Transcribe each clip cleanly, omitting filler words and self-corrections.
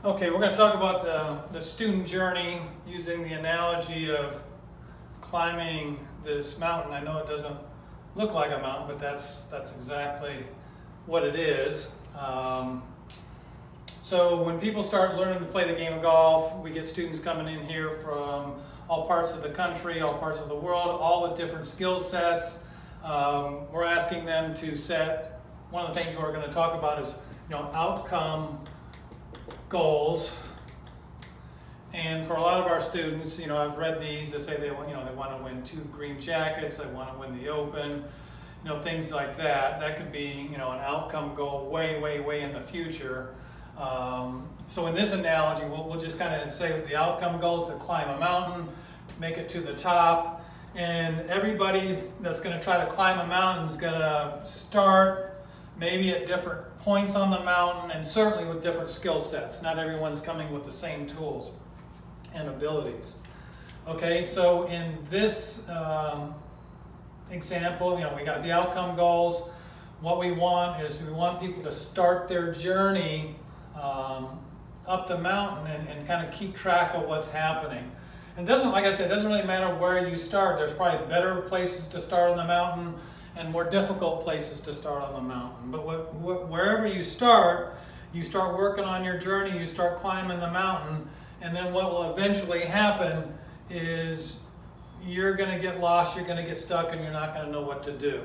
Okay, we're going to talk about the student journey using the analogy of climbing this mountain. I know it doesn't look like a mountain, but that's exactly what it is. So when people start learning to play the game of golf, we get students coming in here from all parts of the country, all parts of the world, all with different skill sets. We're asking them to set, one of the things we're going to talk about is outcome goals. And for a lot of our students, I've read these. They say they want to win 2 green jackets. They want to win the Open. Things like that. That could be an outcome goal way in the future. So in this analogy, we'll just kind of say the outcome goal is to climb a mountain, make it to the top, and everybody that's going to try to climb a mountain is going to start maybe at different points on the mountain and certainly with different skill sets. Not everyone's coming with the same tools and abilities. Okay, so in this example, we got the outcome goals. What we want is we want people to start their journey up the mountain and kind of keep track of what's happening. And like I said, it doesn't really matter where you start. There's probably better places to start on the mountain and more difficult places to start on the mountain. But wherever you start working on your journey, you start climbing the mountain, and then what will eventually happen is you're going to get lost, you're going to get stuck, and you're not going to know what to do.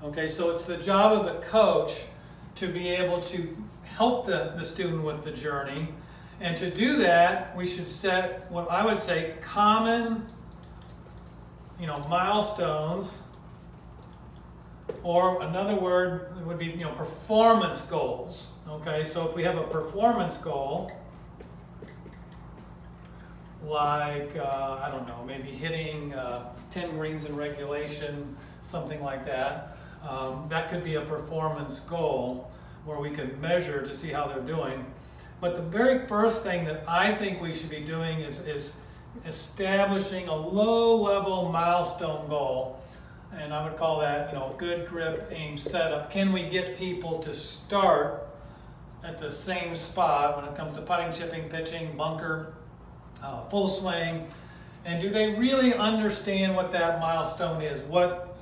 Okay, so it's the job of the coach to be able to help the student with the journey. And to do that, we should set what I would say common, milestones, or another word would be, performance goals. Okay, so if we have a performance goal, like, I don't know, maybe hitting 10 greens in regulation, something like that. That could be a performance goal where we can measure to see how they're doing. But the very first thing that I think we should be doing is establishing a low-level milestone goal. And I would call that, good grip, aim, setup. Can we get people to start at the same spot when it comes to putting, chipping, pitching, bunker, full swing? And do they really understand what that milestone is, what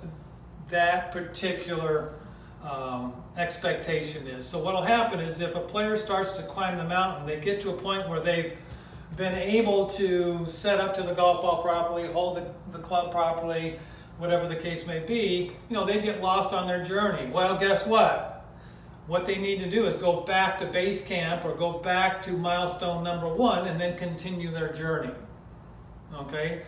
that particular expectation is? So what will happen is if a player starts to climb the mountain, they get to a point where they've been able to set up to the golf ball properly, hold the club properly, whatever the case may be, they get lost on their journey. Well, guess what? What they need to do is go back to base camp or go back to milestone number 1 and then continue their journey. Okay?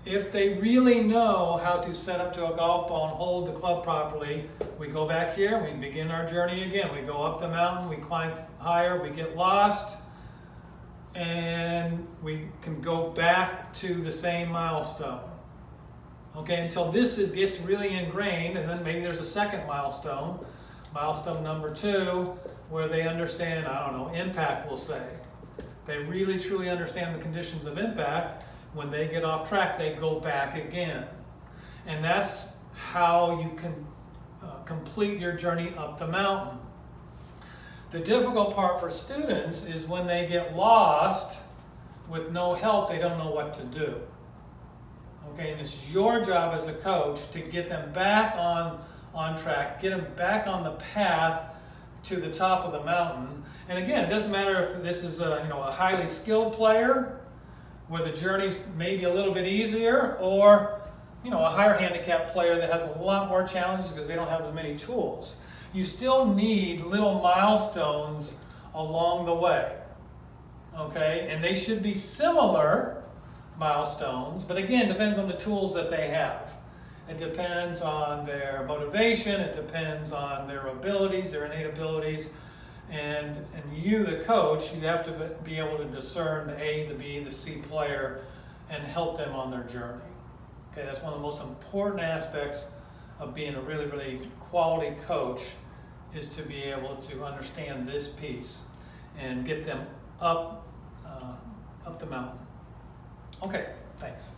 If they really know how to set up to a golf ball and hold the club properly, we go back here, we begin our journey again. We go up the mountain, we climb higher, we get lost, and we can go back to the same milestone. Okay, until this gets really ingrained, and then maybe there's a second milestone number 2, where they understand, impact, we'll say. They really truly understand the conditions of impact. When they get off track, they go back again. And that's how you can complete your journey up the mountain. The difficult part for students is when they get lost with no help, they don't know what to do. Okay, and it's your job as a coach to get them back on track, get them back on the path to the top of the mountain. And again, it doesn't matter if this is a highly skilled player where the journey's maybe a little bit easier, or a higher handicap player that has a lot more challenges because they don't have as many tools. You still need little milestones along the way. Okay, and they should be similar milestones, but again, depends on the tools that they have. It depends on their motivation, it depends on their abilities, their innate abilities, and you, the coach, you have to be able to discern the A, the B, the C player and help them on their journey. Okay, that's one of the most important aspects of being a really quality coach, is to be able to understand this piece and get them up the mountain. Okay, thanks.